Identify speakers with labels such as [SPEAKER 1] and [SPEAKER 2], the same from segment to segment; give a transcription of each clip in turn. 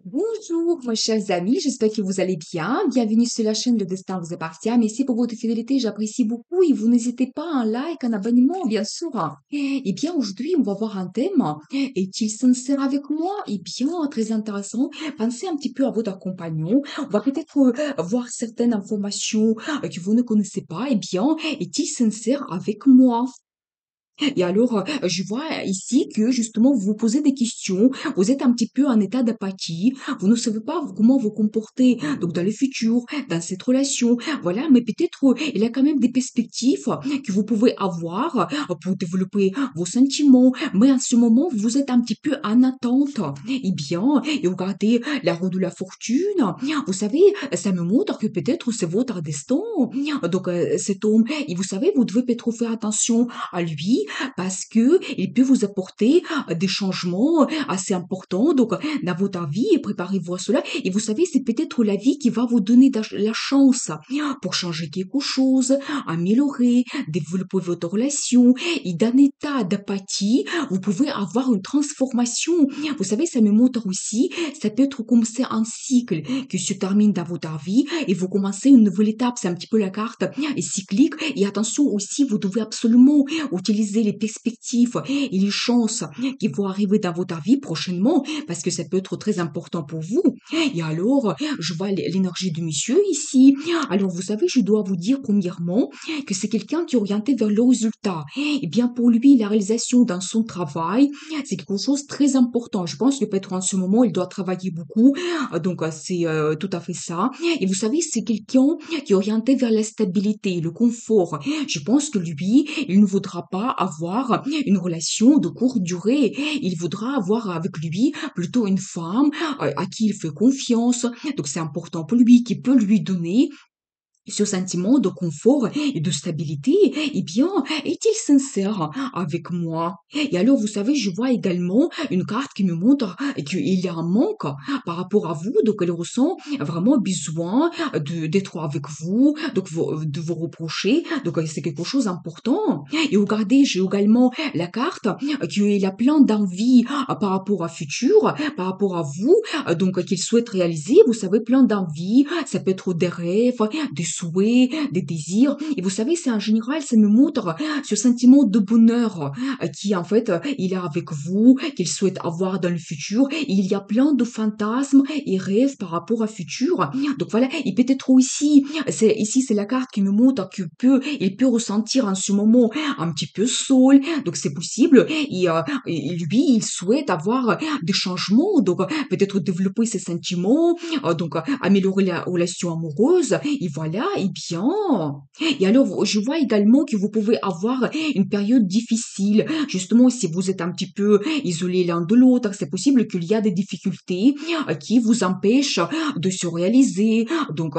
[SPEAKER 1] Bonjour, mes chers amis, j'espère que vous allez bien. Bienvenue sur la chaîne Le Destin vous appartient. Merci pour votre fidélité, j'apprécie beaucoup et vous n'hésitez pas à un like, un abonnement, bien sûr. Eh bien, aujourd'hui, on va voir un thème. Est-il sincère avec moi? Eh bien, très intéressant. Pensez un petit peu à votre compagnon. On va peut-être voir certaines informations que vous ne connaissez pas. Eh bien, est-il sincère avec moi? Et alors, je vois ici que justement vous vous posez des questions, vous êtes un petit peu en état d'apathie, vous ne savez pas comment vous comporter donc dans le futur, dans cette relation, voilà, mais peut-être il y a quand même des perspectives que vous pouvez avoir pour développer vos sentiments, mais en ce moment vous êtes un petit peu en attente. Eh bien, et regardez la roue de la fortune, vous savez, ça me montre que peut-être c'est votre destin. Donc cet homme, et vous savez, vous devez peut-être faire attention à lui parce que il peut vous apporter des changements assez importants donc dans votre vie et préparez-vous à cela et vous savez c'est peut-être la vie qui va vous donner la chance pour changer quelque chose, améliorer, développer votre relation et d'un état d'apathie vous pouvez avoir une transformation. Vous savez ça me montre aussi ça peut être comme c'est un cycle qui se termine dans votre vie et vous commencez une nouvelle étape, c'est un petit peu la carte cyclique et attention aussi vous devez absolument utiliser les perspectives et les chances qui vont arriver dans votre vie prochainement parce que ça peut être très important pour vous. Et alors, je vois l'énergie du monsieur ici. Alors, vous savez, je dois vous dire premièrement que c'est quelqu'un qui est orienté vers le résultat. Et bien, pour lui, la réalisation dans son travail, c'est quelque chose de très important. Je pense que peut-être en ce moment, il doit travailler beaucoup. Donc, c'est tout à fait ça. Et vous savez, c'est quelqu'un qui est orienté vers la stabilité, le confort. Je pense que lui, il ne voudra pas avoir une relation de courte durée. Il voudra avoir avec lui plutôt une femme à qui il fait confiance. Donc c'est important pour lui, qui peut lui donner ce sentiment de confort et de stabilité, eh bien, est-il sincère avec moi? Et alors, vous savez, je vois également une carte qui me montre qu'il y a un manque par rapport à vous, donc elle ressent vraiment besoin d'être avec vous, donc de vous reprocher, donc c'est quelque chose d'important. Et regardez, j'ai également la carte qu'il a plein d'envie par rapport à futur, par rapport à vous, donc qu'il souhaite réaliser, vous savez, plein d'envies, ça peut être des rêves, des souhaits, des désirs. Et vous savez, c'est en général, ça me montre ce sentiment de bonheur qui, en fait, il est avec vous, qu'il souhaite avoir dans le futur. Et il y a plein de fantasmes et rêves par rapport au futur. Donc voilà, et peut-être aussi, ici, c'est la carte qui me montre il peut ressentir en ce moment un petit peu seul. Donc c'est possible. Et lui, il souhaite avoir des changements. Donc peut-être développer ses sentiments, donc améliorer la relation amoureuse. Et voilà, et bien. Et alors, je vois également que vous pouvez avoir une période difficile. Justement, si vous êtes un petit peu isolés l'un de l'autre, c'est possible qu'il y a des difficultés qui vous empêchent de se réaliser, donc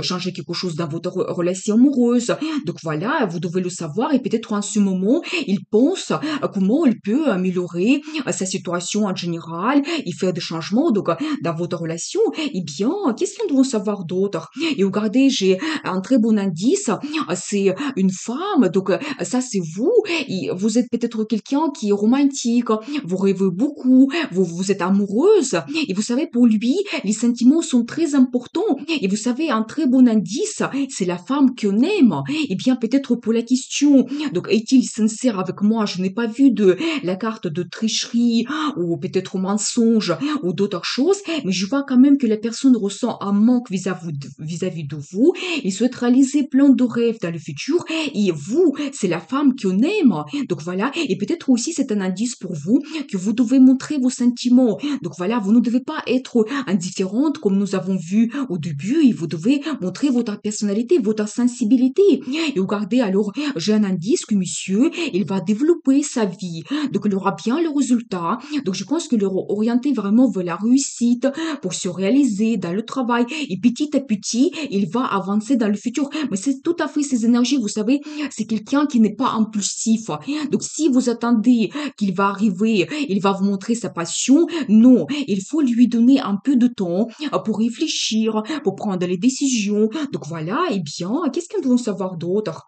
[SPEAKER 1] changer quelque chose dans votre relation amoureuse. Donc voilà, vous devez le savoir et peut-être en ce moment, il pense comment il peut améliorer sa situation en général et faire des changements donc, dans votre relation. Eh bien, qu'est-ce qu'on doit savoir d'autre? Et regardez, j'ai un très bon indice, c'est une femme, donc ça c'est vous, et vous êtes peut-être quelqu'un qui est romantique, vous rêvez beaucoup, vous êtes amoureuse, et vous savez, pour lui, les sentiments sont très importants, et vous savez, un très bon indice, c'est la femme qu'on aime. Eh bien, peut-être pour la question, donc est-il sincère avec moi? Je n'ai pas vu de la carte de tricherie ou peut-être mensonge ou d'autres choses, mais je vois quand même que la personne ressent un manque vis-à-vis de vous. Il souhaite réaliser plein de rêves dans le futur et vous, c'est la femme qu'on aime. Donc voilà, et peut-être aussi c'est un indice pour vous que vous devez montrer vos sentiments. Donc voilà, vous ne devez pas être indifférente comme nous avons vu au début et vous devez montrer votre personnalité, votre sensibilité. Et regardez, alors, j'ai un indice que monsieur, il va développer sa vie. Donc il aura bien le résultat. Donc je pense qu'il est orienté vraiment vers la réussite pour se réaliser dans le travail. Et petit à petit, il va avancer dans le futur. Mais c'est tout à fait ces énergies, vous savez, c'est quelqu'un qui n'est pas impulsif. Donc si vous attendez qu'il va arriver, il va vous montrer sa passion, non, il faut lui donner un peu de temps pour réfléchir, pour prendre les décisions. Donc voilà, et bien, qu'est-ce qu'on doit savoir d'autre?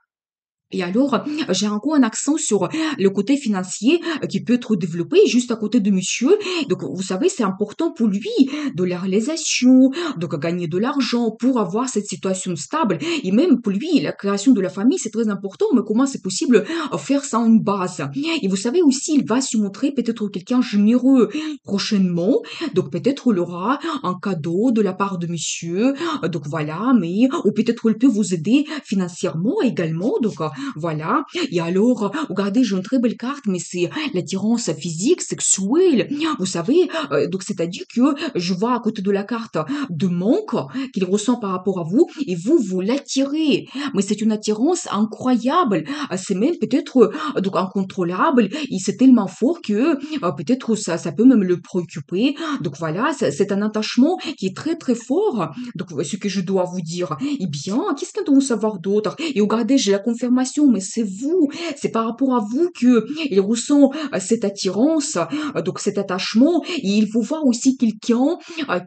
[SPEAKER 1] Et alors, j'ai encore un accent sur le côté financier qui peut être développé juste à côté de monsieur. Donc, vous savez, c'est important pour lui de la réalisation, donc gagner de l'argent pour avoir cette situation stable. Et même pour lui, la création de la famille, c'est très important. Mais comment c'est possible faire ça en base? Et vous savez aussi, il va se montrer peut-être quelqu'un généreux prochainement. Donc, peut-être il aura un cadeau de la part de monsieur. Donc, voilà, mais, ou peut-être il peut vous aider financièrement également. Donc, voilà. Et alors, regardez, j'ai une très belle carte, mais c'est l'attirance physique, sexuelle. Vous savez, donc c'est-à-dire que je vois à côté de la carte de manque qu'il ressent par rapport à vous, et vous l'attirez. Mais c'est une attirance incroyable. C'est même peut-être donc incontrôlable. Et c'est tellement fort que peut-être ça peut même le préoccuper. Donc voilà, c'est un attachement qui est très très fort. Donc ce que je dois vous dire. Eh bien, qu'est-ce que nous devons savoir d'autre? Et regardez, j'ai la confirmation, mais c'est vous, c'est par rapport à vous que il ressent cette attirance, donc cet attachement, et il faut voir aussi quelqu'un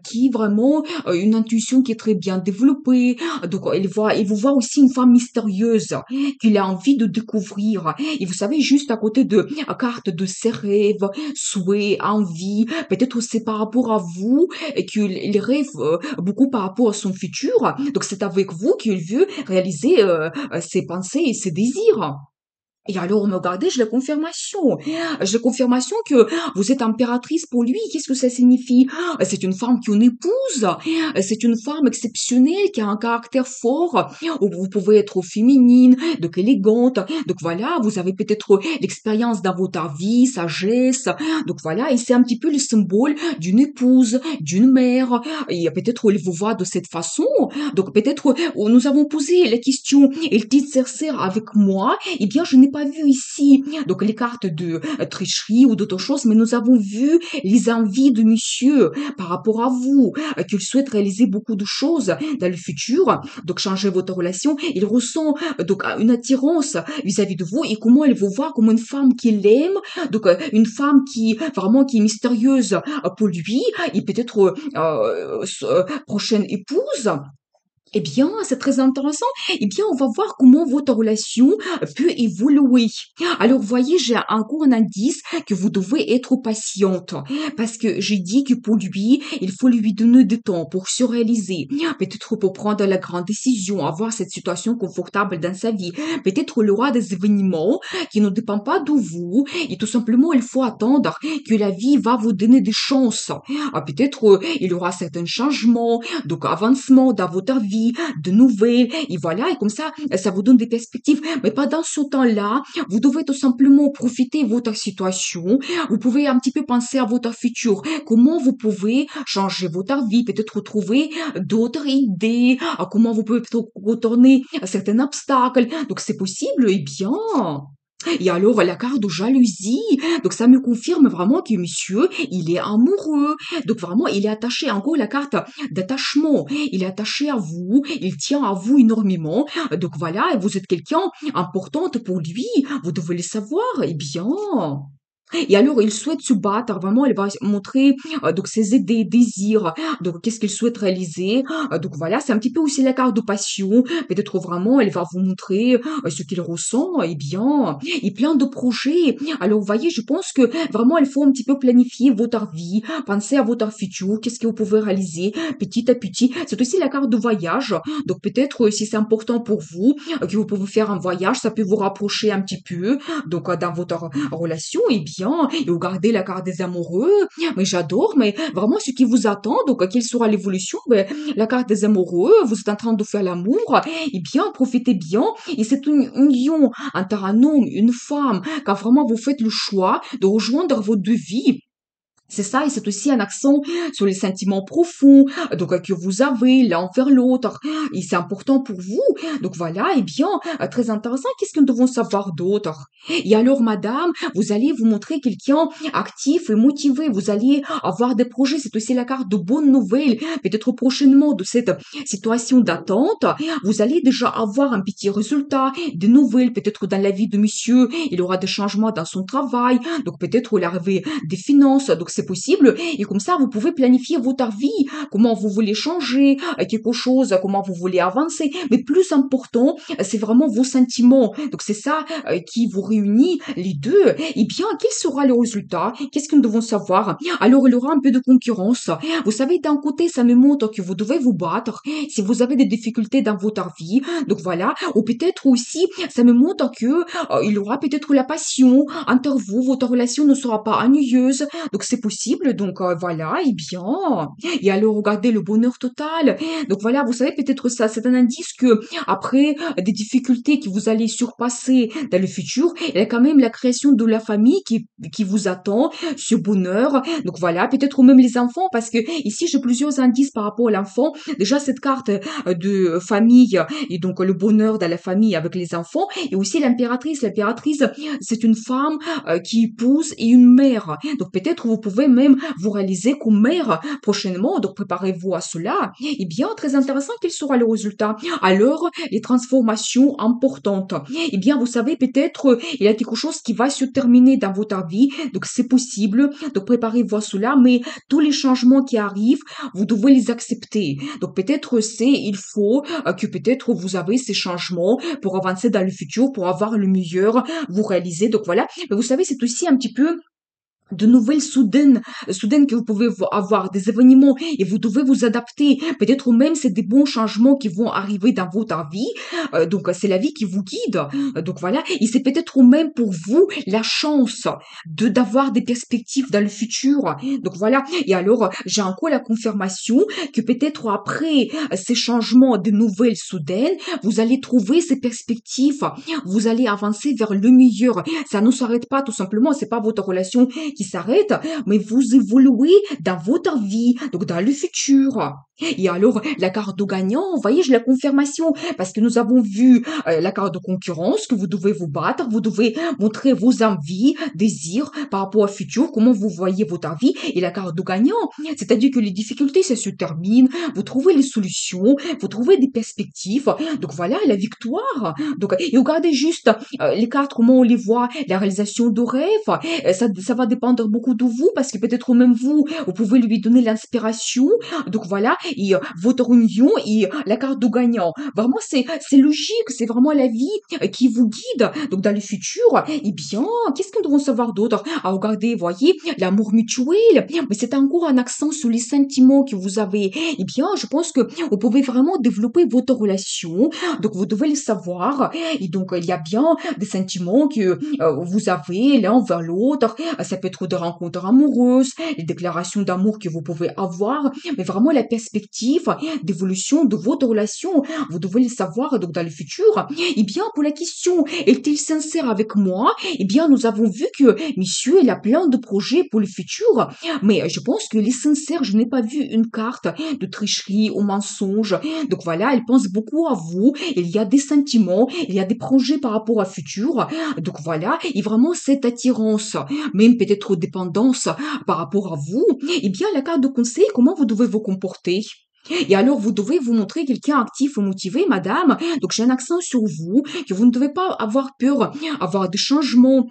[SPEAKER 1] qui vraiment une intuition qui est très bien développée. Donc il vous voit aussi une femme mystérieuse qu'il a envie de découvrir. Et vous savez, juste à côté de la carte de ses rêves, souhaits, envies, peut-être c'est par rapport à vous et qu'il rêve beaucoup par rapport à son futur. Donc c'est avec vous qu'il veut réaliser ses pensées et ses désirs. Et alors, me regardez, j'ai la confirmation. J'ai la confirmation que vous êtes impératrice pour lui. Qu'est-ce que ça signifie? C'est une femme qui en épouse. C'est une femme exceptionnelle qui a un caractère fort. Où vous pouvez être féminine, donc élégante. Donc voilà, vous avez peut-être l'expérience dans votre vie, sagesse. Donc voilà, et c'est un petit peu le symbole d'une épouse, d'une mère. Et peut-être il vous voit de cette façon. Donc peut-être nous avons posé la question, est-il sincère avec moi? Eh bien, je n'ai pas vu ici donc les cartes de tricherie ou d'autres choses, mais nous avons vu les envies de monsieur par rapport à vous, qu'il souhaite réaliser beaucoup de choses dans le futur, donc changer votre relation. Il ressent donc une attirance vis-à-vis de vous, et comment elle vous voit comme une femme qu'il aime, donc une femme qui vraiment qui est mystérieuse pour lui, et peut-être prochaine épouse. Eh bien, c'est très intéressant. Eh bien, on va voir comment votre relation peut évoluer. Alors, voyez, j'ai encore un indice que vous devez être patiente. Parce que j'ai dit que pour lui, il faut lui donner du temps pour se réaliser. Peut-être pour prendre la grande décision, avoir cette situation confortable dans sa vie. Peut-être il aura des événements qui ne dépendent pas de vous. Et tout simplement, il faut attendre que la vie va vous donner des chances. Peut-être il y aura certains changements, donc avancement dans votre vie, de nouvelles, et voilà, et comme ça vous donne des perspectives. Mais pendant ce temps-là, vous devez tout simplement profiter de votre situation. Vous pouvez un petit peu penser à votre futur. Comment vous pouvez changer votre vie, peut-être trouver d'autres idées, à comment vous pouvez peut-être retourner à certains obstacles. Donc c'est possible, eh bien. Et alors, la carte de jalousie, donc ça me confirme vraiment que monsieur, il est amoureux. Donc vraiment, il est attaché. Encore la carte d'attachement. Il est attaché à vous, il tient à vous énormément. Donc voilà, et vous êtes quelqu'un importante pour lui. Vous devez le savoir. Eh bien. Et alors, il souhaite se battre, vraiment, il va montrer donc ses idées, désirs, donc qu'est-ce qu'il souhaite réaliser. Donc voilà, c'est un petit peu aussi la carte de passion. Peut-être vraiment, elle va vous montrer ce qu'il ressent, et bien, et plein de projets. Alors, vous voyez, je pense que vraiment, il faut un petit peu planifier votre vie, penser à votre futur, qu'est-ce que vous pouvez réaliser petit à petit. C'est aussi la carte de voyage. Donc peut-être, si c'est important pour vous, que vous pouvez faire un voyage, ça peut vous rapprocher un petit peu, donc dans votre relation, eh bien, et regardez la carte des amoureux, mais j'adore, mais vraiment ce qui vous attend, donc quelle sera l'évolution, ben, la carte des amoureux, vous êtes en train de faire l'amour, eh bien, profitez bien, et c'est une union entre un homme et une femme, car vraiment vous faites le choix de rejoindre vos deux vies. C'est ça, et c'est aussi un accent sur les sentiments profonds, donc que vous avez l'un envers l'autre, et c'est important pour vous. Donc voilà, eh bien, très intéressant. Qu'est-ce que nous devons savoir d'autre? Et alors, madame, vous allez vous montrer quelqu'un actif et motivé. Vous allez avoir des projets. C'est aussi la carte de bonnes nouvelles. Peut-être prochainement de cette situation d'attente, vous allez déjà avoir un petit résultat, des nouvelles. Peut-être dans la vie de monsieur, il aura des changements dans son travail. Donc peut-être l'arrivée des finances. Donc c'est possible. Et comme ça, vous pouvez planifier votre vie, comment vous voulez changer quelque chose, comment vous voulez avancer. Mais plus important, c'est vraiment vos sentiments. Donc c'est ça qui vous réunit les deux. Eh bien, quel sera le résultat? Qu'est-ce que nous devons savoir? Alors, il y aura un peu de concurrence. Vous savez, d'un côté, ça me montre que vous devez vous battre si vous avez des difficultés dans votre vie. Donc voilà. Ou peut-être aussi, ça me montre que il y aura peut-être la passion entre vous. Votre relation ne sera pas ennuyeuse. Donc c'est possible. Donc voilà. Eh bien. Et alors, regardez le bonheur total. Donc voilà, vous savez, peut-être ça, c'est un indice que après des difficultés que vous allez surpasser dans le futur, il y a quand même la création de la famille qui vous attend, ce bonheur. Donc voilà, peut-être même les enfants, parce que ici j'ai plusieurs indices par rapport à l'enfant. Déjà cette carte de famille et donc le bonheur dans la famille avec les enfants, et aussi l'impératrice. L'impératrice, c'est une femme qui épouse et une mère. Donc peut-être vous pouvez même vous réaliser comme mère prochainement. Donc préparez-vous à cela. Eh bien, très intéressant, quel sera le résultat? Alors, les transformations importantes. Eh bien, vous savez, peut-être, il y a quelque chose qui va se terminer dans votre vie. Donc, c'est possible. Donc, préparez-vous à cela. Mais tous les changements qui arrivent, vous devez les accepter. Donc, peut-être, il faut que peut-être vous avez ces changements pour avancer dans le futur, pour avoir le meilleur, vous réaliser. Donc, voilà. Mais vous savez, c'est aussi un petit peu de nouvelles soudaines que vous pouvez avoir, des événements, et vous devez vous adapter. Peut-être même c'est des bons changements qui vont arriver dans votre vie. Donc c'est la vie qui vous guide. Donc voilà, et c'est peut-être même pour vous la chance de d'avoir des perspectives dans le futur. Donc voilà, et alors j'ai encore la confirmation que peut-être après ces changements, de nouvelles soudaines, vous allez trouver ces perspectives. Vous allez avancer vers le meilleur. Ça ne s'arrête pas tout simplement, c'est pas votre relation qui s'arrête, mais vous évoluez dans votre vie, donc dans le futur. Et alors, la carte de gagnant, vous voyez, j'ai la confirmation, parce que nous avons vu la carte de concurrence, que vous devez vous battre, vous devez montrer vos envies, désirs par rapport au futur, comment vous voyez votre vie, et la carte de gagnant, c'est-à-dire que les difficultés, ça se termine, vous trouvez les solutions, vous trouvez des perspectives, donc voilà, la victoire. Donc, et regardez juste les cartes, comment on les voit, la réalisation de rêves, ça va dépendre beaucoup de vous, parce que peut-être même vous pouvez lui donner l'inspiration. Donc voilà, et votre union et la carte de gagnant. Vraiment, c'est logique, c'est vraiment la vie qui vous guide. Donc dans le futur, eh bien, qu'est-ce que nous devons savoir d'autre? Ah, regardez, voyez, l'amour mutuel, mais c'est encore un accent sur les sentiments que vous avez. Eh bien, je pense que vous pouvez vraiment développer votre relation. Donc vous devez le savoir. Et donc, il y a bien des sentiments que vous avez l'un envers l'autre. Ça peut être des rencontres amoureuses, les déclarations d'amour que vous pouvez avoir, mais vraiment la perspective d'évolution de votre relation, vous devez le savoir donc dans le futur. Eh bien, pour la question, est-il sincère avec moi? Eh bien, nous avons vu que monsieur, il a plein de projets pour le futur, mais je pense qu'il est sincère. Je n'ai pas vu une carte de tricherie ou mensonge. Donc voilà, il pense beaucoup à vous. Il y a des sentiments, il y a des projets par rapport au futur. Donc voilà, et vraiment cette attirance, même peut-être dépendance par rapport à vous, eh bien la carte de conseil, comment vous devez vous comporter? Et alors, vous devez vous montrer quelqu'un actif ou motivé, madame. Donc, j'ai un accent sur vous, que vous ne devez pas avoir peur, avoir des changements,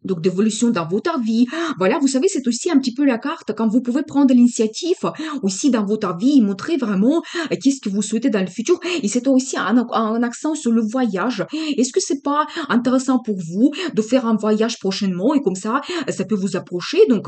[SPEAKER 1] donc d'évolution dans votre vie. Voilà, vous savez, c'est aussi un petit peu la carte quand vous pouvez prendre l'initiative aussi dans votre vie, montrer vraiment qu'est-ce que vous souhaitez dans le futur. Et c'est aussi un accent sur le voyage. Est-ce que c'est pas intéressant pour vous de faire un voyage prochainement, et comme ça peut vous approcher. Donc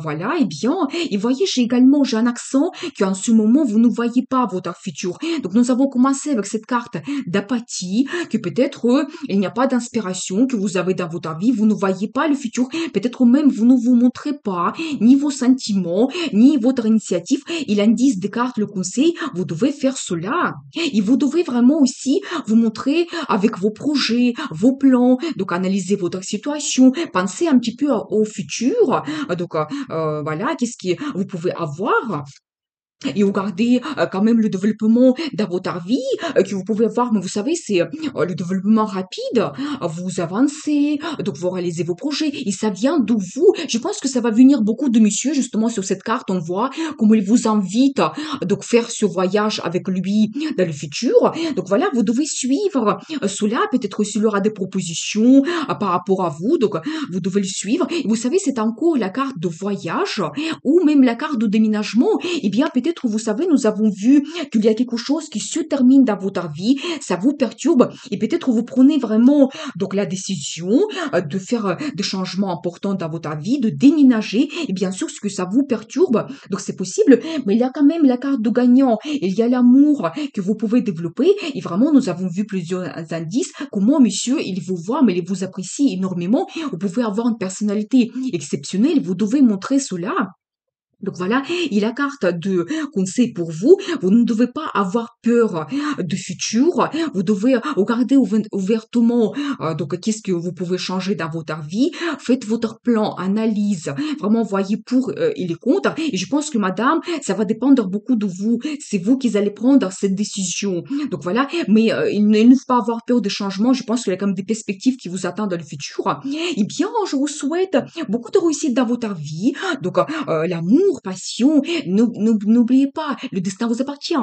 [SPEAKER 1] voilà, et bien, et voyez, j'ai un accent qu'en ce moment vous ne voyez pas votre futur. Donc nous avons commencé avec cette carte d'apathie, que peut-être il n'y a pas d'inspiration que vous avez dans votre vie, vous ne voyez pas le futur, peut-être même vous ne vous montrez pas ni vos sentiments, ni votre initiative. Il indice des cartes le conseil, vous devez faire cela. Et vous devez vraiment aussi vous montrer avec vos projets, vos plans, donc analyser votre situation, penser un petit peu au futur. Donc voilà, qu'est-ce que vous pouvez avoir? et regardez quand même le développement dans votre vie que vous pouvez avoir. Mais vous savez, c'est le développement rapide. Vous avancez, donc vous réalisez vos projets et ça vient de vous. Je pense que ça va venir beaucoup de monsieur, justement, sur cette carte. On voit comment il vous invite donc faire ce voyage avec lui dans le futur. Donc voilà, vous devez suivre cela. Peut-être s'il aura des propositions par rapport à vous. Donc vous devez le suivre. Et vous savez, c'est encore la carte de voyage ou même la carte de déménagement. Eh bien, peut-être, vous savez, nous avons vu qu'il y a quelque chose qui se termine dans votre vie, ça vous perturbe, et peut-être vous prenez vraiment donc la décision de faire des changements importants dans votre vie, de déménager, et bien sûr, ce que ça vous perturbe, donc c'est possible, mais il y a quand même la carte de gagnant, il y a l'amour que vous pouvez développer, et vraiment, nous avons vu plusieurs indices, comment monsieur, il vous voit, mais il vous apprécie énormément, vous pouvez avoir une personnalité exceptionnelle, vous devez montrer cela. Donc voilà, et la carte de conseil pour vous, vous ne devez pas avoir peur du futur, vous devez regarder ouvertement donc qu'est-ce que vous pouvez changer dans votre vie, faites votre plan, analyse, vraiment voyez pour et les contre, et je pense que madame, ça va dépendre beaucoup de vous, c'est vous qui allez prendre cette décision. Donc voilà, mais il ne faut pas avoir peur des changements, je pense qu'il y a comme des perspectives qui vous attendent dans le futur. Eh bien, je vous souhaite beaucoup de réussite dans votre vie, donc l'amour, passion, n'oubliez pas, le destin vous appartient.